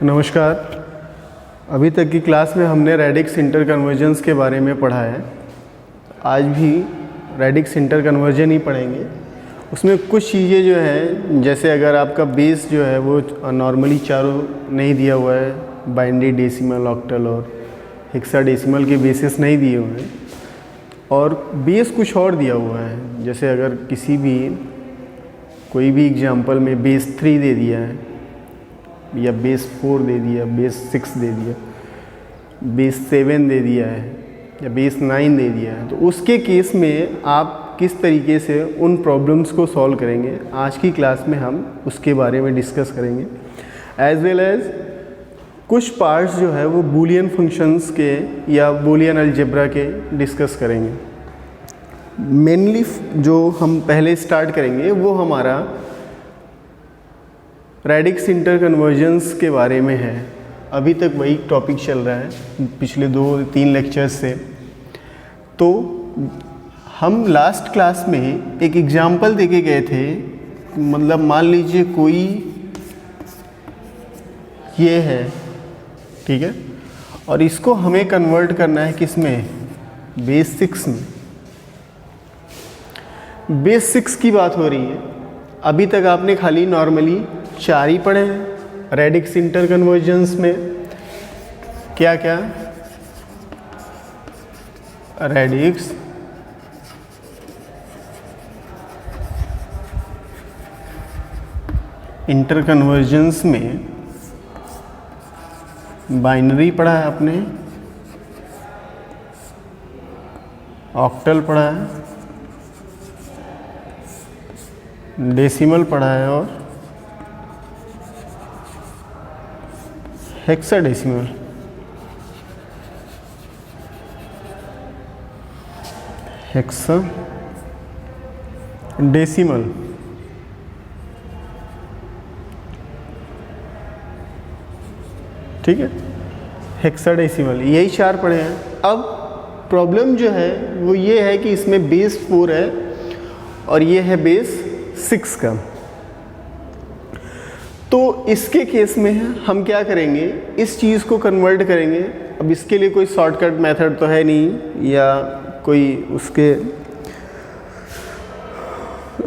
नमस्कार। अभी तक की क्लास में हमने रेडिक्स इंटर कन्वर्जन्स के बारे में पढ़ा है। आज भी रेडिक्स इंटर कन्वर्जन ही पढ़ेंगे। उसमें कुछ चीज़ें जो हैं, जैसे अगर आपका बेस जो है वो नॉर्मली चारों नहीं दिया हुआ है, बाइनरी, डेसिमल, ऑक्टल और हेक्साडेसिमल के बेसिस नहीं दिए हुए हैं और बेस कुछ और दिया हुआ है, जैसे अगर कोई भी एग्जांपल में बेस 3 दे दिया है या बेस 4 दे दिया, बेस 6 दे दिया, बेस 7 दे दिया है या बेस 9 दे दिया है, तो उसके केस में आप किस तरीके से उन प्रॉब्लम्स को सॉल्व करेंगे, आज की क्लास में हम उसके बारे में डिस्कस करेंगे। एज वेल एज कुछ पार्ट्स जो है वो बूलियन फंक्शंस के या बूलियन अलजेब्रा के डिस्कस करेंगे। मेनली जो हम पहले स्टार्ट करेंगे वो हमारा रेडिक्स इंटर कन्वर्जन्स के बारे में है। अभी तक वही टॉपिक चल रहा है पिछले 2-3 लेक्चर्स से। तो हम लास्ट क्लास में एक एग्जांपल देके गए थे, मतलब मान लीजिए कोई ये है, ठीक है, और इसको हमें कन्वर्ट करना है किस में, बेस 6 में। बेस 6 की बात हो रही है। अभी तक आपने खाली नॉर्मली 4 ही पढ़े हैं रेडिक्स इंटर कन्वर्जन्स में। क्या क्या? रेडिक्स इंटर कन्वर्जन्स में बाइनरी पढ़ा है आपने, ऑक्टल पढ़ा है, डेसिमल पढ़ा है और हेक्साडेसिमल। हेक्साडेसिमल ठीक है, हेक्साडेसिमल, यही 4 पढ़े हैं। अब प्रॉब्लम जो है वो ये है कि इसमें बेस 4 है और ये है बेस 6 का। तो इसके केस में हम क्या करेंगे, इस चीज़ को कन्वर्ट करेंगे। अब इसके लिए कोई शॉर्टकट मेथड तो है नहीं या कोई उसके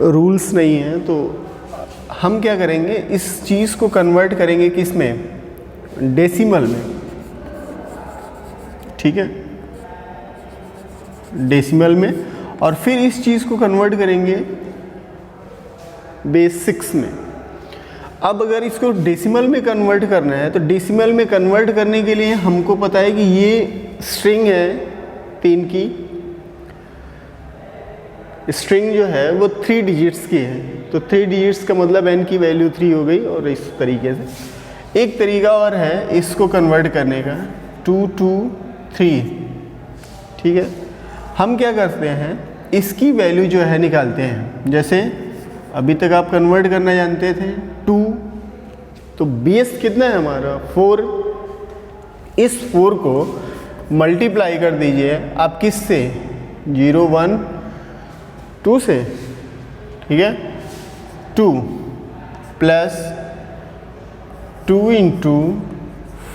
रूल्स नहीं हैं, तो हम क्या करेंगे, इस चीज़ को कन्वर्ट करेंगे किस में, डेसिमल में, ठीक है, डेसिमल में, और फिर इस चीज़ को कन्वर्ट करेंगे बेस 6 में। अब अगर इसको डेसिमल में कन्वर्ट करना है तो डेसिमल में कन्वर्ट करने के लिए हमको पता है कि ये स्ट्रिंग है 3 की, स्ट्रिंग जो है वो 3 डिजिट्स की है, तो 3 डिजिट्स का मतलब n की वैल्यू 3 हो गई। और इस तरीके से एक तरीका और है इसको कन्वर्ट करने का, 2 2 3, ठीक है। हम क्या करते हैं, इसकी वैल्यू जो है निकालते हैं। जैसे अभी तक आप कन्वर्ट करना जानते थे 2, तो बेस कितना है हमारा 4। इस 4 को मल्टीप्लाई कर दीजिए आप किससे, 0 1 2 से, ठीक है, 2 प्लस 2 इंटू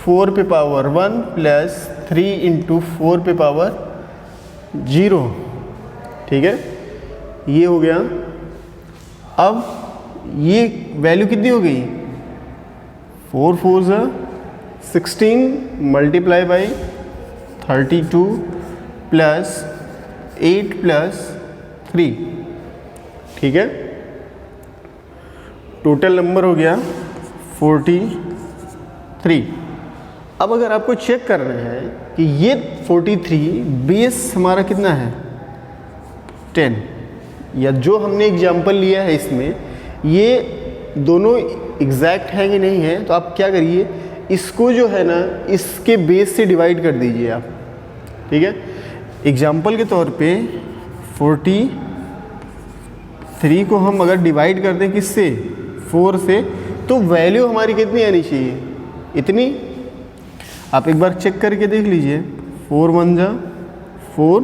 4 पे पावर 1 प्लस 3 इंटू 4 पे पावर 0, ठीक है, ये हो गया। अब ये वैल्यू कितनी हो गई, 4 4 16 मल्टीप्लाई बाई 32 प्लस 8 प्लस 3, ठीक है, टोटल नंबर हो गया 43। अब अगर आपको चेक करना है कि ये 43 बेस हमारा कितना है 10, या जो हमने एग्जाम्पल लिया है इसमें ये दोनों एग्जैक्ट है कि नहीं है, तो आप क्या करिए, इसको जो है ना इसके बेस से डिवाइड कर दीजिए आप, ठीक है। एग्जाम्पल के तौर पे 43 को हम अगर डिवाइड कर दें किससे, 4 से, तो वैल्यू हमारी कितनी आनी चाहिए, इतनी। आप एक बार चेक करके देख लीजिए, 4 1 जा 4,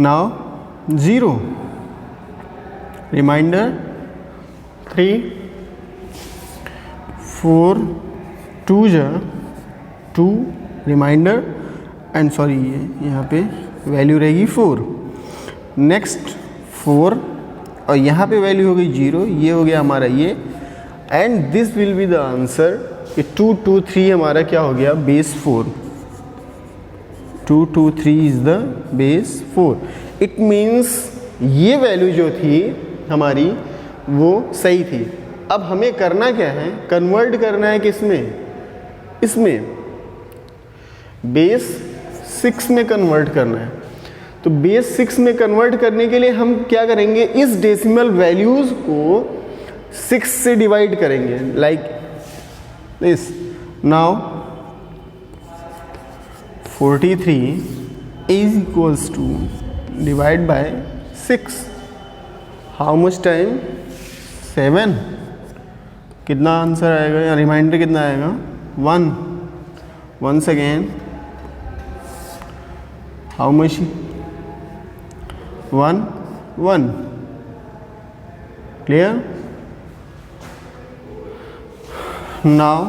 नाउ 0, रिमाइंडर 3 4 2 जा 2 रिमाइंडर एंड सॉरी ये यहाँ पे वैल्यू रहेगी 4, नेक्स्ट 4 और यहाँ पे वैल्यू हो गई 0, ये हो गया हमारा ये, and this will be the answer कि 2 2 3 हमारा क्या हो गया base 4, 2 2 3 is the base 4। It means ये वैल्यू जो थी हमारी वो सही थी। अब हमें करना क्या है, कन्वर्ट करना है किसमें, इसमें बेस 6 में कन्वर्ट करना है। तो बेस 6 में कन्वर्ट करने के लिए हम क्या करेंगे, इस डेसिमल वैल्यूज़ को 6 से डिवाइड करेंगे, like this. Now 43 is equals to divide by 6, how much time, 7, कितना आंसर आएगा या रिमाइंडर कितना आएगा, 1। Once again how much, 1 1, clear. Now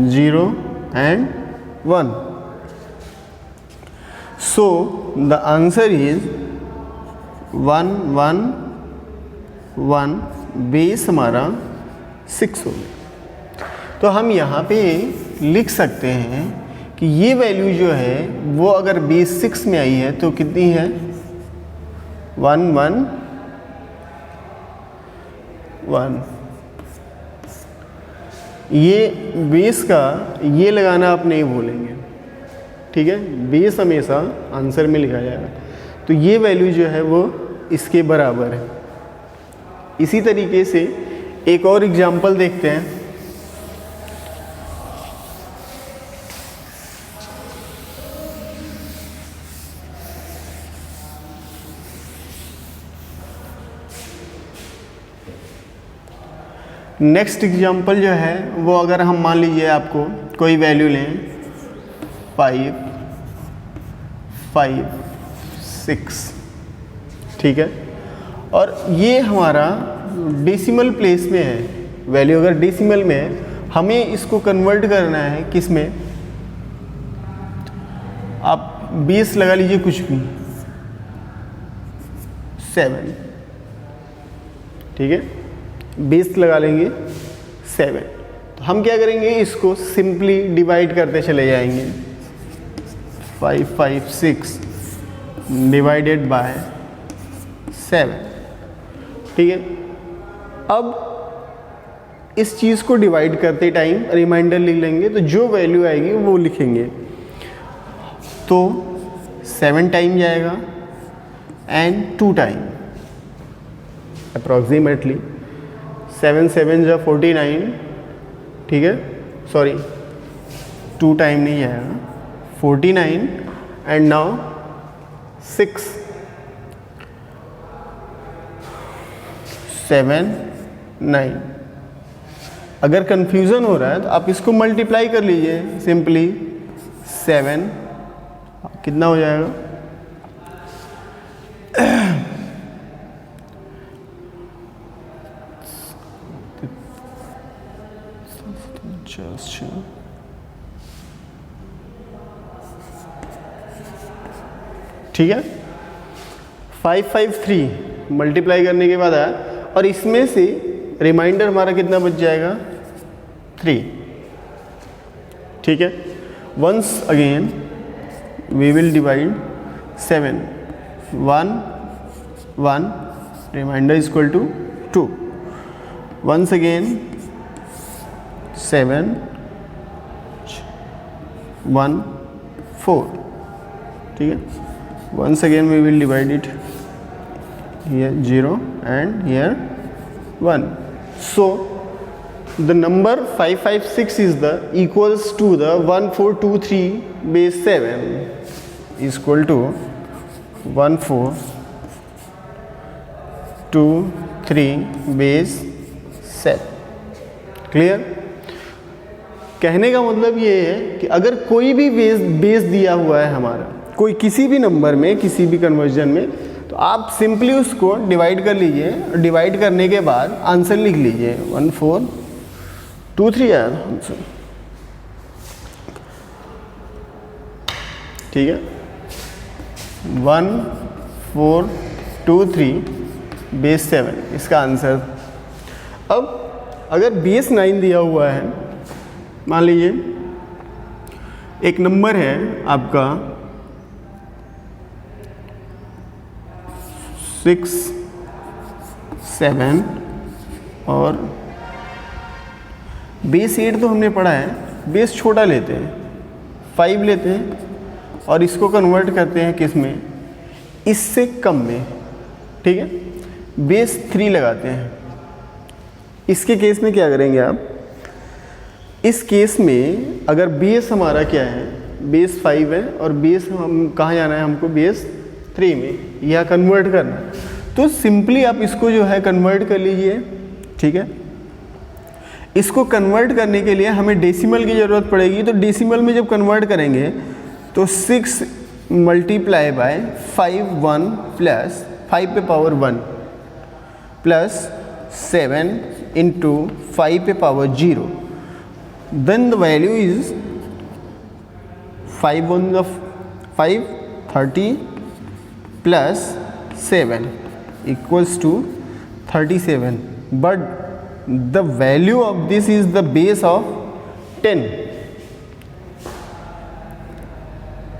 0 and 1, so the answer is 1 1 1, base हमारा 6 हो गया। तो हम यहाँ पे लिख सकते हैं कि ये वैल्यू जो है वो अगर बेस 6 में आई है तो कितनी है, 1 1 1। ये बेस का ये लगाना आप नहीं भूलेंगे, ठीक है, बेस हमेशा आंसर में लिखा जाएगा। तो ये वैल्यू जो है वो इसके बराबर है। इसी तरीके से एक और एग्जांपल देखते हैं। नेक्स्ट एग्जांपल जो है वो अगर हम मान लीजिए आपको कोई वैल्यू लें 5 5 6, ठीक है, और ये हमारा डेसिमल प्लेस में है, वैल्यू अगर डेसिमल में है, हमें इसको कन्वर्ट करना है किस में, आप बेस लगा लीजिए कुछ भी, 7, ठीक है, बेस लगा लेंगे 7। तो हम क्या करेंगे, इसको सिंपली डिवाइड करते चले जाएंगे, 5 5 6 डिवाइडेड बाय 7, ठीक है। अब इस चीज़ को डिवाइड करते टाइम रिमाइंडर लिख लेंगे, तो जो वैल्यू आएगी वो लिखेंगे। तो 7 टाइम जाएगा एंड 2 टाइम, अप्रॉक्सीमेटली 7 7 जा 49, ठीक है, सॉरी 2 टाइम नहीं जाएगा, 49 एंड नाउ 6 7 9। अगर कंफ्यूजन हो रहा है तो आप इसको मल्टीप्लाई कर लीजिए सिंपली, 7 कितना हो जाएगा, ठीक है, 5 5 3 मल्टीप्लाई करने के बाद आया, और इसमें से रिमाइंडर हमारा कितना बच जाएगा, 3, ठीक है। Once again we will divide 7 1 1, reminder is equal to 2। Once again 7 1 4, ठीक है। Once again we will divide it, here 0 and here 1. So the number 556 is the equals to the 1423 base 7 is equal to 1423 base 7। Clear. कहने का मतलब ये है कि अगर कोई भी बेस दिया हुआ है हमारा, कोई किसी भी नंबर में, किसी भी कन्वर्जन में, तो आप सिंपली उसको डिवाइड कर लीजिए, और डिवाइड करने के बाद आंसर लिख लीजिए, 1423 आंसर। ठीक है, 1 4 2 3 बेस 7 इसका आंसर। अब अगर बेस 9 दिया हुआ है, मान लीजिए एक नंबर है आपका 6 7 और बेस 8 तो हमने पढ़ा है, बेस छोटा लेते हैं 5 लेते हैं और इसको कन्वर्ट करते हैं किस में, इससे कम में, ठीक है, बेस 3 लगाते हैं। इसके केस में क्या करेंगे आप, इस केस में अगर बेस हमारा क्या है, बेस 5 है और बेस हम कहाँ जाना है हमको, बेस 3 में, यह कन्वर्ट करना है। तो सिंपली आप इसको जो है कन्वर्ट कर लीजिए, ठीक है। इसको कन्वर्ट करने के लिए हमें डेसिमल की ज़रूरत पड़ेगी, तो डेसिमल में जब कन्वर्ट करेंगे तो 6 मल्टीप्लाई बाय 5 1 प्लस 5 पे पावर 1 प्लस 7 इंटू 5 पे power 0, then the value is 5 1 5 30 plus 7 equals to 37, but the value of this is the base of 10।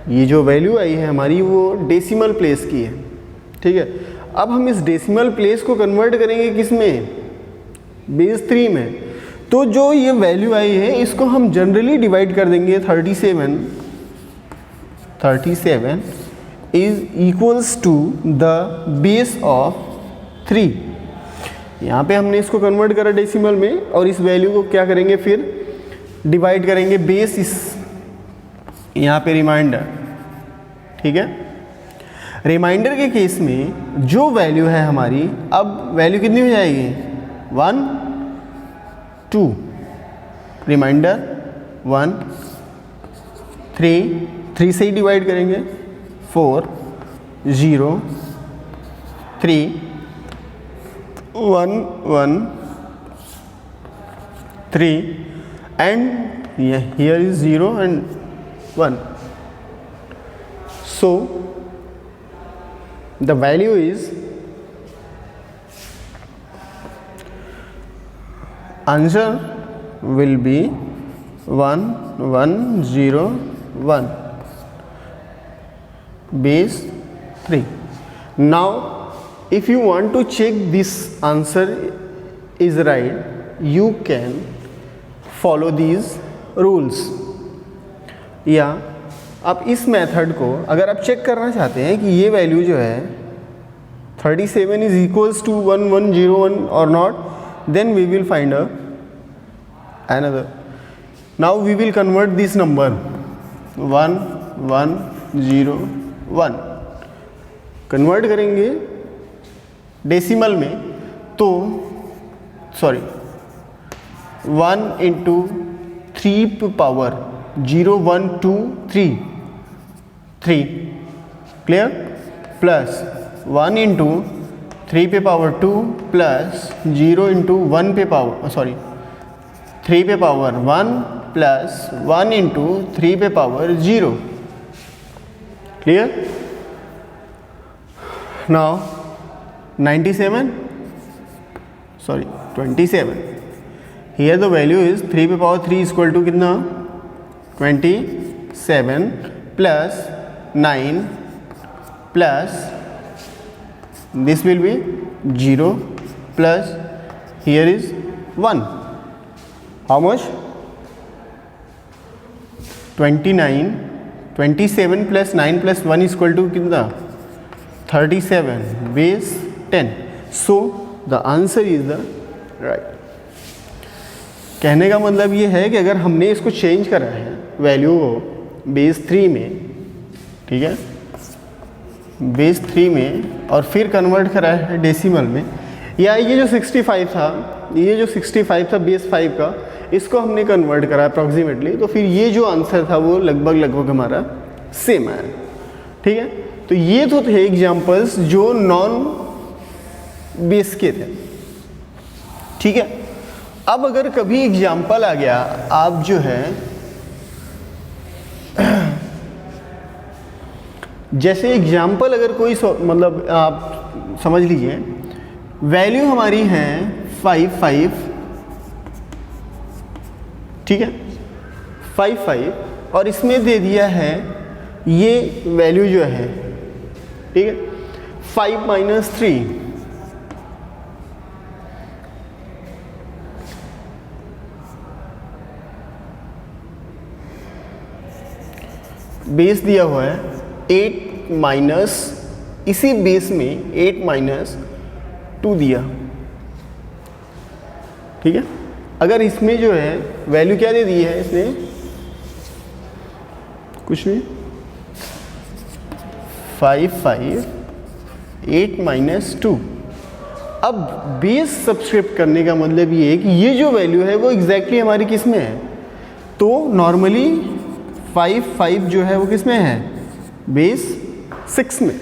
ये जो वैल्यू आई है हमारी वो डेसिमल प्लेस की है, ठीक है। अब हम इस डेसिमल प्लेस को कन्वर्ट करेंगे किस में, बेस 3 में। तो जो ये वैल्यू आई है इसको हम जनरली डिवाइड कर देंगे 37 is equals to the base of 3। यहाँ पे हमने इसको कन्वर्ट करा डेसिमल में और इस वैल्यू को क्या करेंगे, फिर डिवाइड करेंगे बेस इस यहाँ पे रिमाइंडर, ठीक है। रिमाइंडर के केस में जो वैल्यू है हमारी, अब वैल्यू कितनी हो जाएगी, 1 2, रिमाइंडर 1 3 से ही डिवाइड करेंगे, 4 0 3 1 1 3 and here is 0 and 1. So the value is, answer will be 1 1 0 1 base 3. Now if you want to check this answer is right, you can follow these rules। या आप इस मेथड को अगर आप चेक करना चाहते हैं कि ये वैल्यू जो है 37 इज इक्वल्स टू 1101 और not, then we will find another. Now we will convert this number 1 1 0 1, convert करेंगे डेसिमल में, तो sorry 1 into 3 power 0 1 2 3 clear, plus 1 into 3 पे पावर 2 प्लस 0 इंटू 1 पे पावर 3 पे पावर 1 प्लस 1 इंटू 3 पे power 0, clear. Now 27 here the value is 3 पे power 3 equal to कितना, 27 plus 9 plus this will be 0 plus here is 1, how much, 27 plus 9 plus 1 equal to कितना, 37 base 10। So the answer is the right. कहने का मतलब ये है कि अगर हमने इसको चेंज करा है वैल्यू को बेस 3 में, ठीक है, बेस 3 में और फिर कन्वर्ट करा है डेसिमल में, या ये जो 65 था बेस 5 का, इसको हमने कन्वर्ट करा अप्रॉक्सीमेटली, तो फिर ये जो आंसर था वो लगभग हमारा सेम आया, ठीक है। तो ये तो थे एग्जाम्पल्स जो नॉन बेस के थे, ठीक है। अब अगर कभी एग्जाम्पल आ गया, आप जो है जैसे एग्जाम्पल अगर कोई मतलब आप समझ लीजिए, वैल्यू हमारी है 5, ठीक है, 5 और इसमें दे दिया है ये वैल्यू जो है, ठीक है, 5 - 3, बेस दिया हुआ है 8 माइनस, इसी बेस में 8 - 2 दिया, ठीक है। अगर इसमें जो है वैल्यू क्या दे दी है इसने, कुछ नहीं, 5, 8 - 2। अब बेस सब्सक्रिप्ट करने का मतलब ये है कि ये जो वैल्यू है वो एग्जैक्टली हमारी किस में है, तो नॉर्मली 5 जो है वो किस में है, बेस 6 में,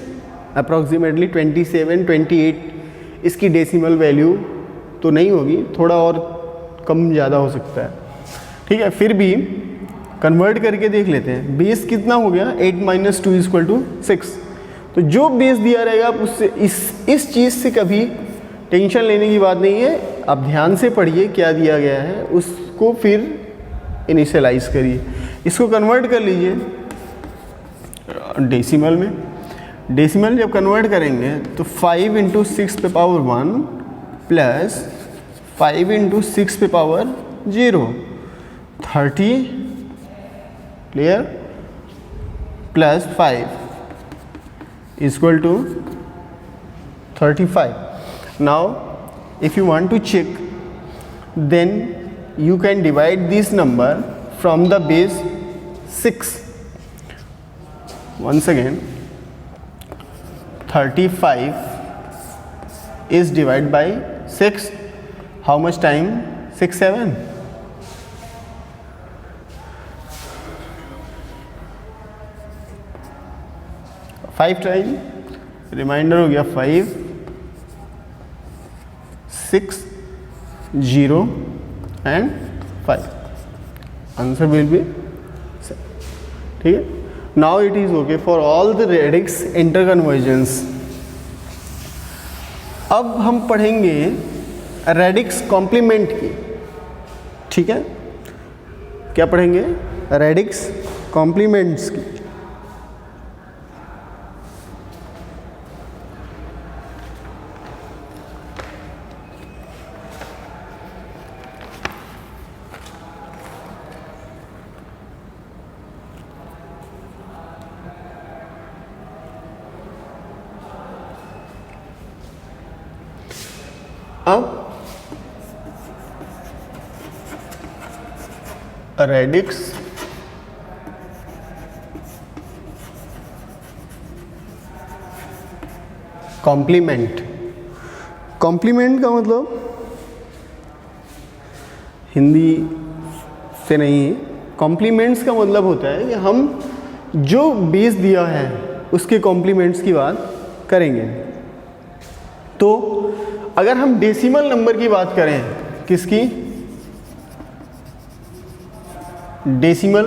अप्रॉक्सीमेटली 27, 28 इसकी डेसिमल वैल्यू तो नहीं होगी, थोड़ा और कम ज़्यादा हो सकता है, ठीक है। फिर भी कन्वर्ट करके देख लेते हैं, बेस कितना हो गया, 8 - 2 = 6। तो जो बेस दिया रहेगा उससे इस चीज़ से कभी टेंशन लेने की बात नहीं है, आप ध्यान से पढ़िए क्या दिया गया है, उसको फिर इनिशियलाइज करिए, इसको कन्वर्ट कर लीजिए डेसिमल में। डेसिमल जब कन्वर्ट करेंगे तो 5 × 6 पे पावर 1 प्लस 5 × 6 पे power 0, 30 clear, plus 5 = 35. Now if you want to check, then you can divide this number from the base 6. Once again, 35 is divided by 6. How much time? 6, 7. 5 time, reminder हो गया 5, 6, 0 and 5. Answer will be, ठीक है। Now it is okay for all the radix interconversions. अब हम पढ़ेंगे radix complement की, ठीक है। क्या पढ़ेंगे, रेडिक्स कॉम्प्लीमेंट्स की। अब रेडिक्स कॉम्प्लीमेंट, कॉम्प्लीमेंट का मतलब हिंदी से नहीं है, कॉम्प्लीमेंट्स का मतलब होता है कि हम जो बेस दिया है उसके कॉम्प्लीमेंट्स की बात करेंगे। तो अगर हम डेसिमल नंबर की बात करें, किसकी, डेसिमल,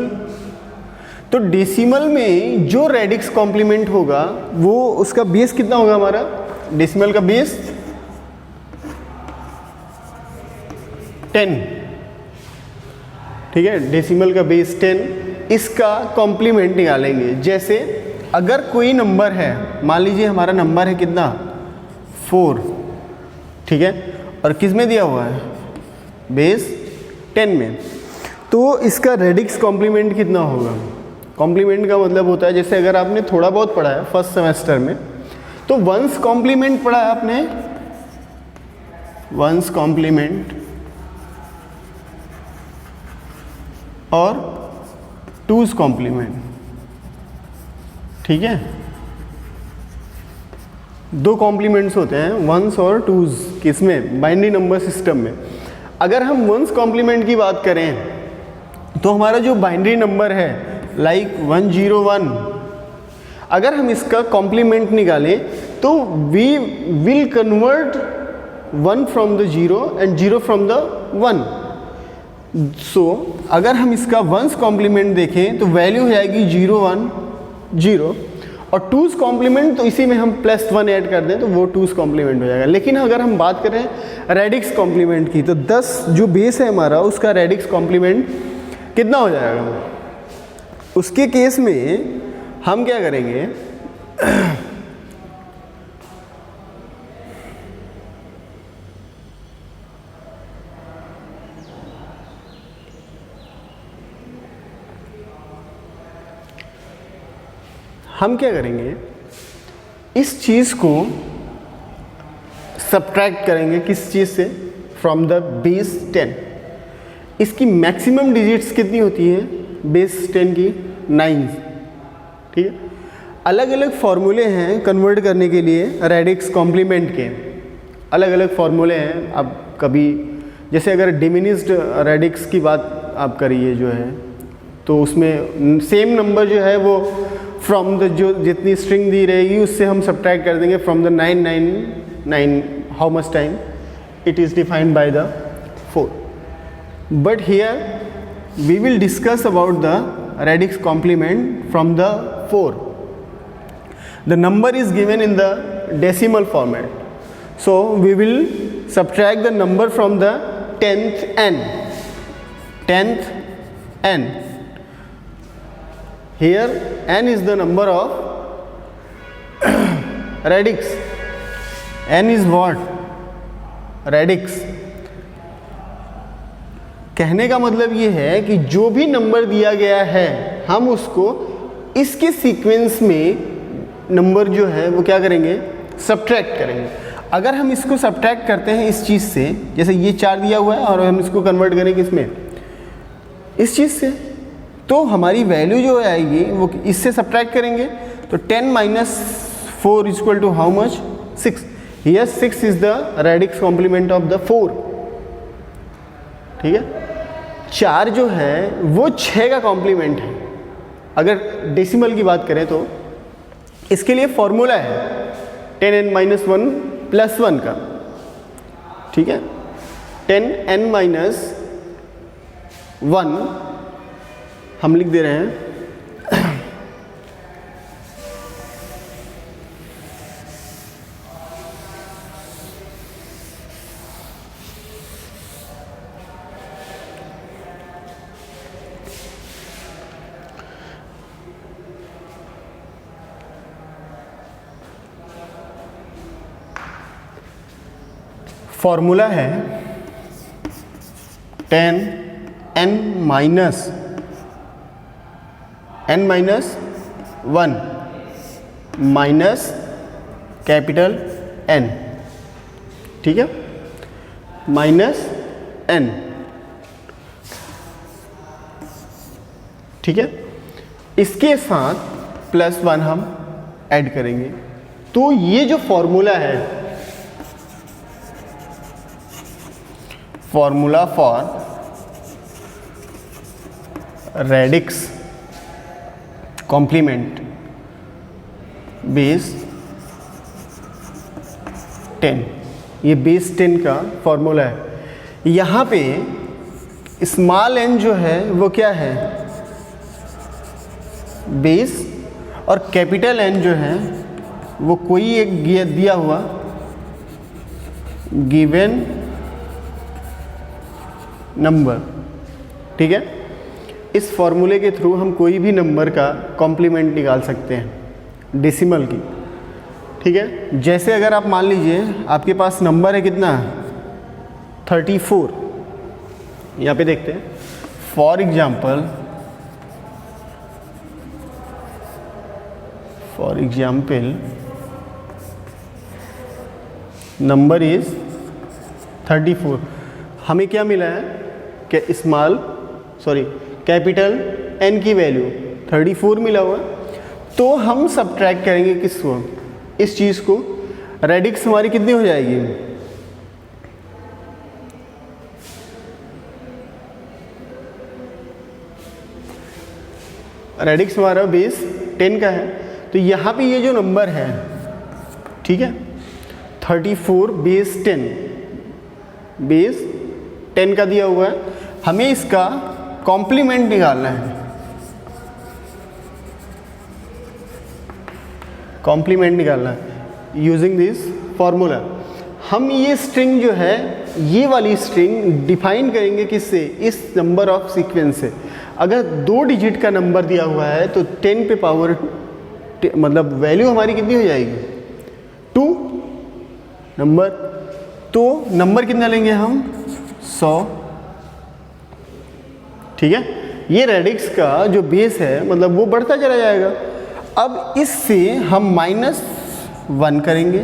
तो डेसिमल में जो रेडिक्स कॉम्प्लीमेंट होगा वो उसका बेस कितना होगा, हमारा डेसिमल का बेस 10, ठीक है, डेसिमल का बेस 10, इसका कॉम्प्लीमेंट निकालेंगे। जैसे अगर कोई नंबर है, मान लीजिए हमारा नंबर है कितना, 4, ठीक है, और किस में दिया हुआ है, बेस 10 में, तो इसका रेडिक्स कॉम्प्लीमेंट कितना होगा। कॉम्प्लीमेंट का मतलब होता है, जैसे अगर आपने थोड़ा बहुत पढ़ा है फर्स्ट सेमेस्टर में, तो वंस कॉम्प्लीमेंट पढ़ा है आपने, वंस कॉम्प्लीमेंट और टूज कॉम्प्लीमेंट, ठीक है, दो कॉम्प्लीमेंट्स होते हैं, वंस और टूज, किसमें, बाइनरी नंबर सिस्टम में। अगर हम वंस कॉम्प्लीमेंट की बात करें तो हमारा जो बाइनरी नंबर है लाइक 101, अगर हम इसका कॉम्प्लीमेंट निकालें तो we will convert 1 from the 0 and 0 from the 1। So अगर हम इसका वंस कॉम्प्लीमेंट देखें तो वैल्यू हो जाएगी 0, 1, 0, और 2's कॉम्प्लीमेंट तो इसी में हम +1 ऐड कर दें तो वो 2's कॉम्प्लीमेंट हो जाएगा। लेकिन अगर हम बात करें रेडिक्स कॉम्प्लीमेंट की तो 10 जो बेस है हमारा उसका रेडिक्स कॉम्प्लीमेंट कितना हो जाएगा? उसके केस में हम क्या करेंगे, हम क्या करेंगे, इस चीज़ को सब्ट्रैक्ट करेंगे किस चीज़ से? From the base 10। इसकी मैक्सिमम डिजिट्स कितनी होती है बेस 10 की? 9। ठीक है, अलग अलग फॉर्मूले हैं कन्वर्ट करने के लिए रेडिक्स कॉम्प्लीमेंट के, अलग अलग फॉर्मूले हैं। अब कभी जैसे अगर डिमिनिश्ड रेडिक्स की बात आप करिए जो है, तो उसमें सेम नंबर जो है वो फ्रॉम द जो जितनी स्ट्रिंग दी रहेगी उससे हम सब्ट्रैक्ट कर देंगे from the 999 how much time it is defined by the 4। But here we will discuss about the radix complement from the 4. The number is given in the decimal format, so we will subtract the number from the 10th n. Here n is the number of radix. n is what? Radix. कहने का मतलब ये है कि जो भी number दिया गया है हम उसको इसके सीक्वेंस में नंबर जो है वो क्या करेंगे? सब्ट्रैक्ट करेंगे। अगर हम इसको सब्ट्रैक्ट करते हैं इस चीज़ से, जैसे ये 4 दिया हुआ है और हम इसको कन्वर्ट करेंगे इसमें इस चीज़ से, तो हमारी वैल्यू जो आएगी वो इससे सब्ट्रैक्ट करेंगे तो 10 - 4 equal to how much? 6. Here 6 is the radix complement of the 4। ठीक है, 4 जो है वो 6 का कॉम्प्लीमेंट है। अगर डेसिमल की बात करें तो इसके लिए फॉर्मूला है 10n - 1 + 1 का। ठीक है, 10n - 1 हम लिख दे रहे हैं फॉर्मूला है 10n - 1 माइनस कैपिटल N। ठीक है, -n। ठीक है, इसके साथ +1 हम ऐड करेंगे। तो ये जो फॉर्मूला है, formula for radix complement base 10, ये बेस 10 का फॉर्मूला है। यहाँ पे स्मॉल n जो है वो क्या है? बेस, और कैपिटल N जो है वो कोई एक दिया हुआ गिवन नंबर। ठीक है, इस फॉर्मूले के थ्रू हम कोई भी नंबर का कॉम्प्लीमेंट निकाल सकते हैं डेसिमल की। ठीक है, जैसे अगर आप मान लीजिए आपके पास नंबर है कितना? 34। यहाँ पे देखते हैं, फॉर एग्जाम्पल नंबर इज 34। हमें क्या मिला है कि कैपिटल N की वैल्यू 34 मिला हुआ, तो हम सब्ट्रैक्ट करेंगे किसको? इस चीज़ को। रेडिक्स हमारी कितनी हो जाएगी? रेडिक्स हमारा बेस 10 का है, तो यहाँ पे ये जो नंबर है, ठीक है, 34 बेस 10 का दिया हुआ है, हमें इसका कॉम्प्लीमेंट निकालना है। कॉम्प्लीमेंट निकालना है यूजिंग दिस फॉर्मूला। हम ये स्ट्रिंग जो है, ये वाली स्ट्रिंग डिफाइन करेंगे किससे, इस नंबर ऑफ सीक्वेंस से। अगर 2 डिजिट का नंबर दिया हुआ है तो 10 पे पावर मतलब वैल्यू हमारी कितनी हो जाएगी 2 नंबर। तो नंबर कितना लेंगे हम 100, ठीक है। ये रेडिक्स का जो बेस है मतलब वो बढ़ता चला जाएगा। अब इससे हम -1 करेंगे,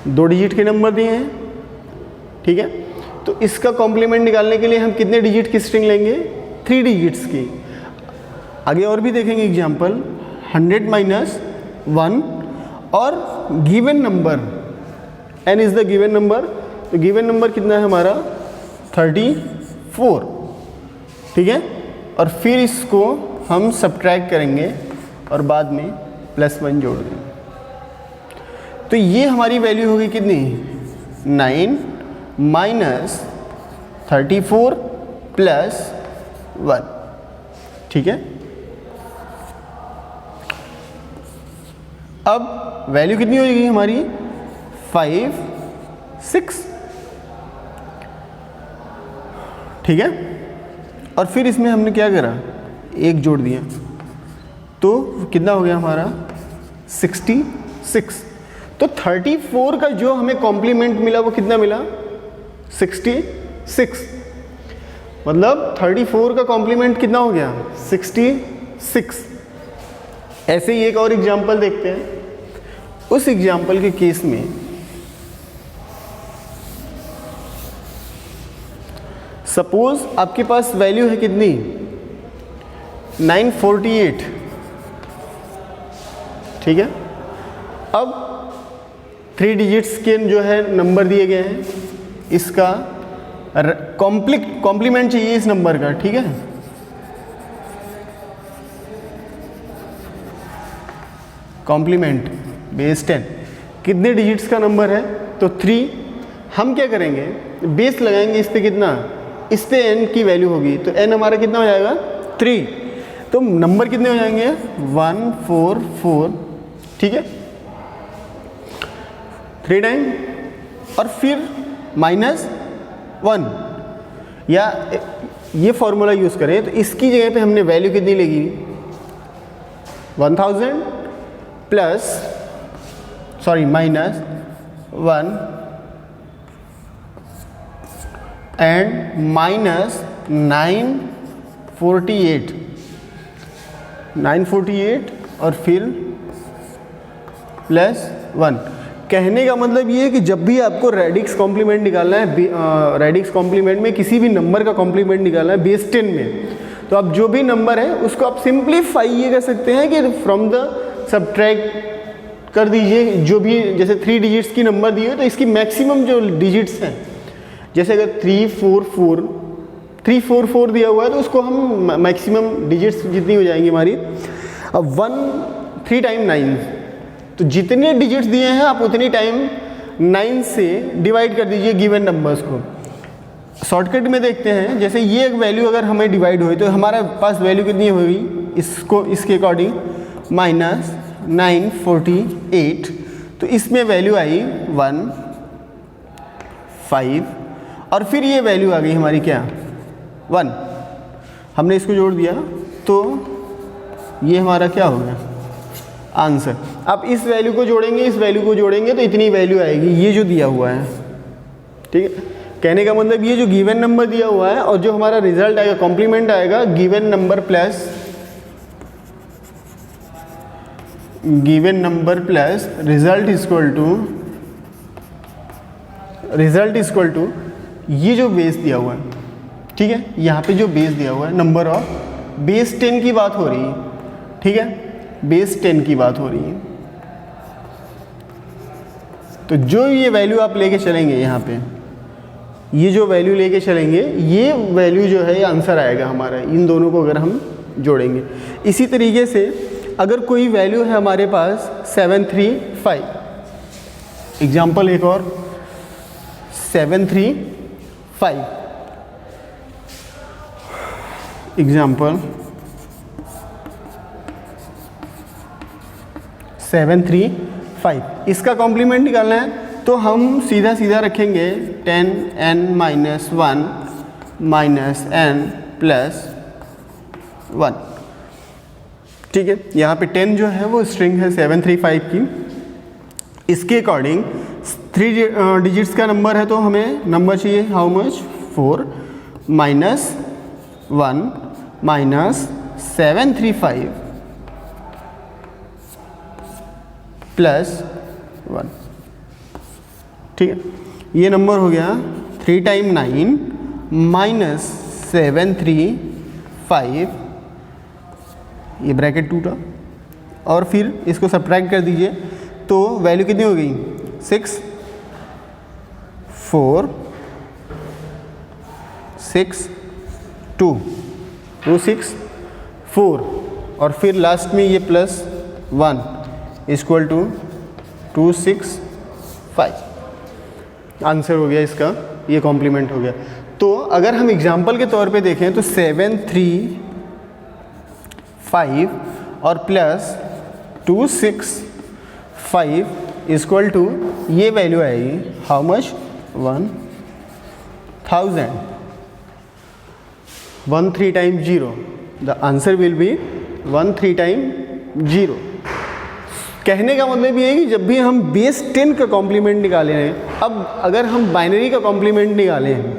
2 डिजिट के नंबर दिए हैं, ठीक है। तो इसका कॉम्प्लीमेंट निकालने के लिए हम कितने डिजिट की स्ट्रिंग लेंगे, 3 डिजिट्स की। आगे और भी देखेंगे एग्जाम्पल, 100 - 1 और given number n is the given number. तो गिवन नंबर कितना है हमारा 34, ठीक है। और फिर इसको हम सब्ट्रैक्ट करेंगे और बाद में +1 जोड़ देंगे। तो ये हमारी वैल्यू होगी कितनी 9 - 34 + 1, ठीक है। अब वैल्यू कितनी हो जाएगी हमारी 5 6, ठीक है। और फिर इसमें हमने क्या करा, 1 जोड़ दिया, तो कितना हो गया हमारा 66। तो 34 का जो हमें कॉम्प्लीमेंट मिला वो कितना मिला 66। मतलब 34 का कॉम्प्लीमेंट कितना हो गया 66। ऐसे ही एक और एग्जांपल देखते हैं। उस एग्जांपल के केस में सपोज आपके पास वैल्यू है कितनी 948, ठीक है। अब 3 डिजिट्स के जो है नंबर दिए गए हैं, इसका कॉम्प्लीमेंट चाहिए इस नंबर का, ठीक है। कॉम्प्लीमेंट बेस 10 कितने डिजिट्स का नंबर है तो 3। हम क्या करेंगे बेस लगाएंगे इस पे, कितना इस पे n की वैल्यू होगी तो n हमारा कितना हो जाएगा 3। तो नंबर कितने हो जाएंगे 144, ठीक है। 3 टाइम और फिर -1, या ये फॉर्मूला यूज़ करें तो इसकी जगह पे हमने वैल्यू कितनी लेगी 1000 प्लस -1 एंड -948 और फिर +1। कहने का मतलब ये है कि जब भी आपको रेडिक्स कॉम्प्लीमेंट निकालना है, रेडिक्स कॉम्प्लीमेंट में किसी भी नंबर का कॉम्प्लीमेंट निकालना है बेस 10 में, तो आप जो भी नंबर है उसको आप सिंप्लीफाई ये कर सकते हैं कि फ्रॉम द सब्ट्रैक्ट कर दीजिए जो भी, जैसे 3 डिजिट्स की नंबर दी हो तो इसकी मैक्सिमम जो डिजिट्स हैं, जैसे अगर 344 दिया हुआ है तो उसको हम मैक्सिमम डिजिट्स जितनी हो जाएंगी हमारी, अब 3 टाइम 9, तो जितने डिजिट्स दिए हैं आप उतनी टाइम 9 से डिवाइड कर दीजिए गिवन नंबर्स को। शॉर्टकट में देखते हैं, जैसे ये एक वैल्यू अगर हमें डिवाइड हुई तो हमारे पास वैल्यू कितनी होगी, इसको इसके अकॉर्डिंग -948, तो इसमें वैल्यू आई 1 5 और फिर ये वैल्यू आ गई हमारी क्या 1, हमने इसको जोड़ दिया तो ये हमारा क्या हो गया आंसर। अब इस वैल्यू को जोड़ेंगे, इस वैल्यू को जोड़ेंगे तो इतनी वैल्यू आएगी, ये जो दिया हुआ है, ठीक है। कहने का मतलब ये जो गिवन नंबर दिया हुआ है और जो हमारा रिजल्ट आएगा कॉम्प्लीमेंट आएगा given number plus result equal to ये जो बेस दिया हुआ है, ठीक है। यहाँ पे जो बेस दिया हुआ है नंबर ऑफ बेस 10 की बात हो रही है, ठीक है, बेस 10 की बात हो रही है। तो जो ये वैल्यू आप लेके चलेंगे यहाँ पे, ये जो वैल्यू लेके चलेंगे ये वैल्यू जो है ये आंसर आएगा हमारा, इन दोनों को अगर हम जोड़ेंगे। इसी तरीके से अगर कोई वैल्यू है हमारे पास 735, एग्जाम्पल एक और 735, एग्जाम्पल 735। इसका कॉम्प्लीमेंट निकालना है तो हम सीधा सीधा रखेंगे 10n minus 1 minus n plus 1। ठीक है, यहाँ पे 10 जो है वो स्ट्रिंग है 735 की। इसके अकॉर्डिंग 3 डिजिट्स का नंबर है तो हमें नंबर चाहिए how much 4 minus 1 minus 735 plus 1। ठीक है, ये नंबर हो गया 3 टाइम 9 माइनस 735, ये ब्रैकेट टूटा और फिर इसको सब्ट्रैक्ट कर दीजिए तो वैल्यू कितनी हो गई 6 4 6 2 2 6 4 और फिर लास्ट में ये प्लस 1 इक्वल टू 2 6 5। आंसर हो गया इसका, ये कॉम्प्लीमेंट हो गया। तो अगर हम एग्जाम्पल के तौर पे देखें तो 7 3 5 और प्लस 2 6 5 इक्वल टू ये वैल्यू आएगी how much 1000। 1 3 time 0, the answer will be 1 3 time 0। कहने का मतलब ये है कि जब भी हम बेस 10 का कॉम्प्लीमेंट निकाले हैं, अब अगर हम बाइनरी का कॉम्प्लीमेंट निकाले हैं,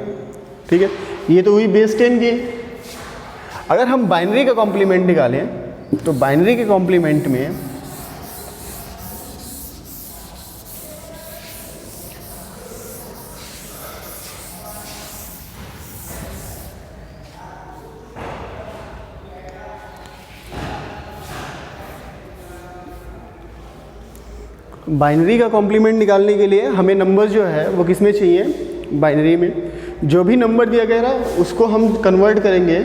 ठीक है, ये तो हुई बेस 10 की। अगर हम बाइनरी का कॉम्प्लीमेंट निकालें तो बाइनरी के कॉम्प्लीमेंट में बाइनरी का कॉम्प्लीमेंट निकालने के लिए हमें नंबर जो है वो किस में चाहिए, बाइनरी में। जो भी नंबर दिया गया है उसको हम कन्वर्ट करेंगे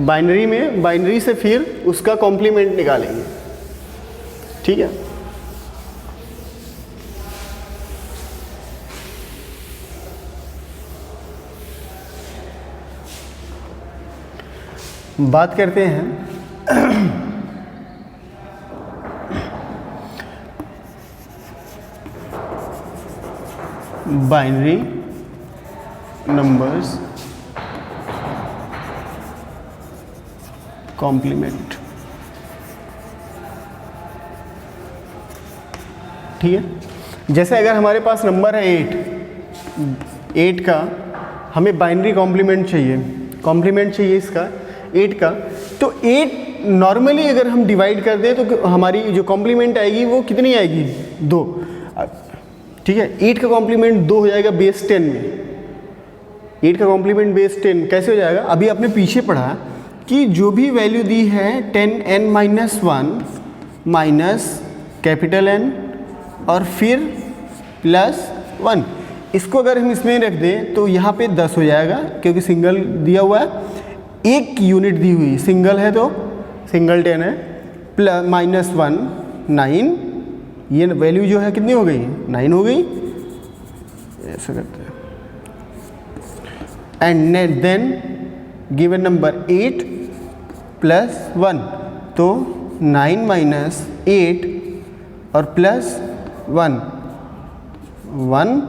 बाइनरी में, बाइनरी से फिर उसका कॉम्प्लीमेंट निकालेंगे। ठीक है, बात करते हैं बाइनरी नंबर्स कॉम्प्लीमेंट। ठीक है, जैसे अगर हमारे पास नंबर है 8 का हमें बाइनरी कॉम्प्लीमेंट चाहिए इसका 8 का, तो 8 नॉर्मली अगर हम डिवाइड कर दें तो हमारी जो कॉम्प्लीमेंट आएगी वो कितनी आएगी 2। ठीक है, 8 का कॉम्प्लीमेंट 2 हो जाएगा बेस 10 में। 8 का कॉम्प्लीमेंट बेस 10 कैसे हो जाएगा, अभी आपने पीछे पढ़ा कि जो भी वैल्यू दी है 10n minus 1 minus capital N और फिर प्लस 1, इसको अगर हम इसमें रख दें तो यहाँ पे 10 हो जाएगा क्योंकि सिंगल दिया हुआ है, एक यूनिट दी हुई सिंगल है तो सिंगल 10 है, प्लस माइनस 1 9, ये वैल्यू जो है कितनी हो गई 9 हो गई। ऐसा करते हैं and then given number 8 plus 1, तो 9 माइनस 8 और प्लस 1 1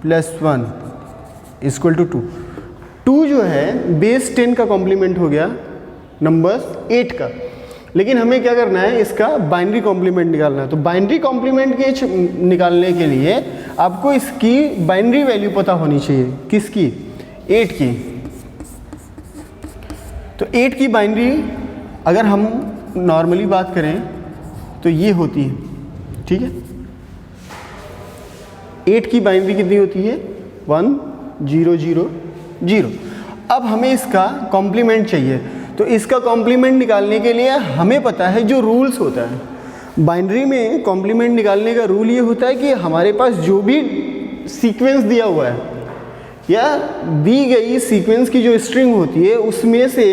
प्लस 1 इक्वल टू 2। 2 जो है बेस 10 का कॉम्प्लीमेंट हो गया नंबर 8 का, लेकिन हमें क्या करना है इसका बाइनरी कॉम्प्लीमेंट निकालना है। तो बाइनरी कॉम्प्लीमेंट के निकालने के लिए आपको इसकी बाइनरी वैल्यू पता होनी चाहिए, किसकी 8 की। तो 8 की बाइनरी अगर हम नॉर्मली बात करें तो ये होती है। ठीक है, 8 की बाइनरी कितनी होती है 1 0 0 0। अब हमें इसका कॉम्प्लीमेंट चाहिए, तो इसका कॉम्प्लीमेंट निकालने के लिए हमें पता है जो रूल्स होता है बाइनरी में। कॉम्प्लीमेंट निकालने का रूल ये होता है कि हमारे पास जो भी सीक्वेंस दिया हुआ है या दी गई सीक्वेंस की जो स्ट्रिंग होती है उसमें से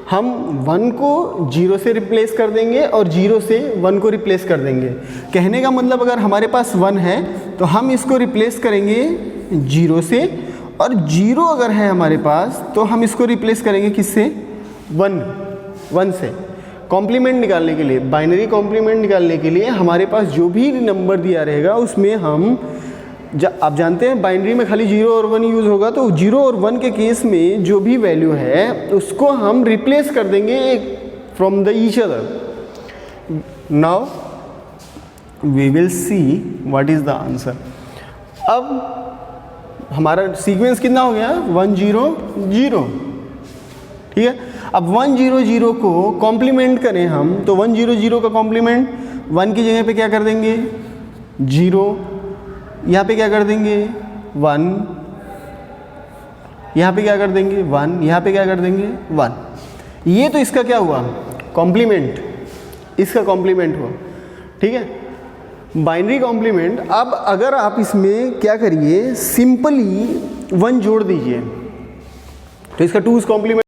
हम 1 को 0 से रिप्लेस कर देंगे और 0 से 1 को रिप्लेस कर देंगे। कहने का मतलब अगर हमारे पास 1 है तो हम इसको रिप्लेस करेंगे 0 से, और 0 अगर है हमारे पास तो हम इसको रिप्लेस करेंगे किससे 1 से। कॉम्प्लीमेंट निकालने के लिए, बाइनरी कॉम्प्लीमेंट निकालने के लिए हमारे पास जो भी नंबर दिया रहेगा उसमें हम आप जानते हैं बाइनरी में खाली 0 और 1 यूज़ होगा, तो 0 और 1 के केस में जो भी वैल्यू है उसको हम रिप्लेस कर देंगे एक from the each other. Now we will see what is the answer. अब हमारा सीक्वेंस कितना हो गया, 1 0 0, ठीक है। अब 1 0 0 को कॉम्प्लीमेंट करें हम, तो 1 0 0 का कॉम्प्लीमेंट 1 की जगह पे क्या कर देंगे 0, यहाँ पे क्या कर देंगे 1, यहाँ पे क्या कर देंगे 1, यहाँ पे क्या कर देंगे 1। ये तो इसका क्या हुआ कॉम्प्लीमेंट, इसका कॉम्प्लीमेंट हुआ, ठीक है, बाइनरी कॉम्प्लीमेंट। अब अगर आप इसमें क्या करिए, सिंपली 1 जोड़ दीजिए तो इसका 2's कॉम्प्लीमेंट